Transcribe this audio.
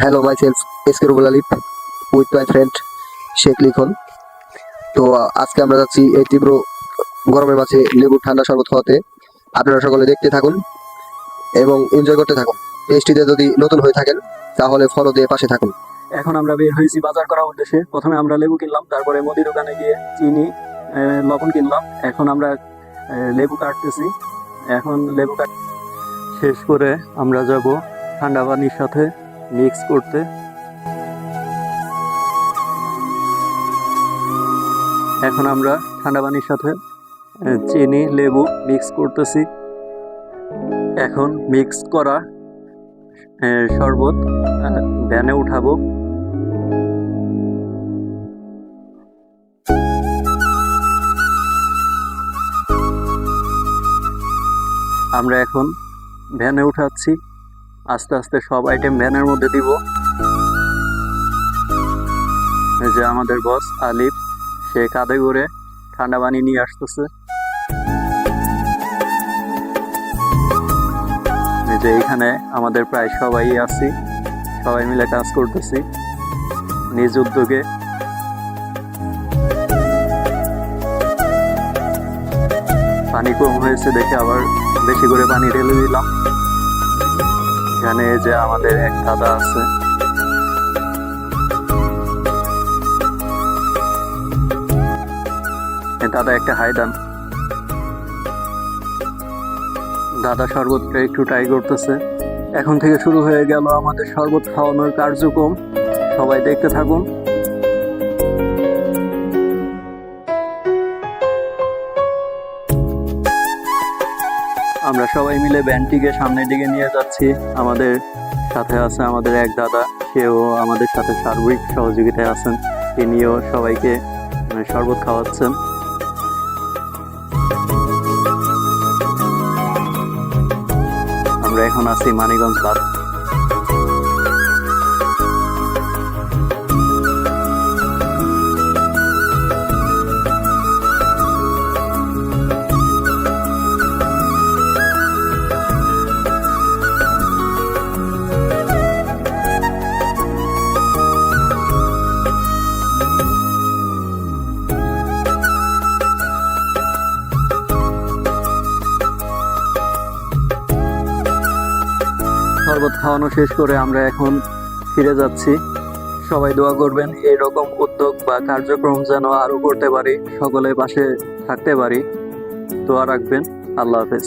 Hello myself SK Rubel Alif with my friend Sheikh লিখন। তো আজকে আমরা যাচ্ছি এই তীব্র গরমের মাঝে লেবু ঠান্ডা শরবত খাওয়াতে। আপনারা সকলে দেখতে থাকুন এবং এনজয় করতে থাকুন। পেজটিতে যদি নতুন হয়ে থাকেন তাহলে ফলো দিয়ে পাশে থাকুন। এখন আমরা বের হয়েছি বাজার করার উদ্দেশ্যে। প্রথমে আমরা লেবু কিনলাম, তারপরে মুদি দোকানে গিয়ে চিনি, লবণ কিনলাম। এখন আমরা লেবু কাটতেছি। এখন লেবু কাট শেষ করে আমরা যাব ঠান্ডা পানির সাথে মিক্স করতে। এখন আমরা ঠান্ডা পানির সাথে চিনি লেবু মিক্স করতেছি। এখন মিক্স করা শরবত ভ্যানে উঠাবো। আমরা এখন ভ্যানে উঠাচ্ছি। আস্তে আস্তে সব আইটেম ভ্যানের মধ্যে দিব। এই যে আমাদের বস আলিফ, সে কাঁধে করে ঠান্ডা পানি নিয়ে আসতেছে। এই যে এখানে আমাদের প্রায় সবাই আছি, সবাই মিলে কাজ করতেছি নিজ উদ্যোগে। পানি কম হয়েছে দেখে আবার বেশি করে পানি ঢেলে দিলাম। এখানে যে আমাদের এক দাদা আছে, দাদা একটা হাই দান। দাদা শরবতটা একটু ট্রাই করতেছে। এখন থেকে শুরু হয়ে গেল আমাদের শরবত খাওয়ানোর কার্যক্রম। সবাই দেখতে থাকুন। আমরা সবাই মিলে ব্যান্ডটিকে সামনের দিকে নিয়ে যাচ্ছি। আমাদের সাথে আছে আমাদের এক দাদা, সেও আমাদের সাথে সার্বিক সহযোগিতায় আছেন। তিনিও সবাইকে শরবত খাওয়াচ্ছেন। আমরা এখন আছি মানিকগঞ্জ বাদ। শরবত খাওয়ানো শেষ করে আমরা এখন ফিরে যাচ্ছি। সবাই দোয়া করবেন এইরকম উদ্যোগ বা কার্যক্রম যেন আরো করতে পারি, সকলের পাশে থাকতে পারি। দোয়া রাখবেন। আল্লাহ হাফেজ।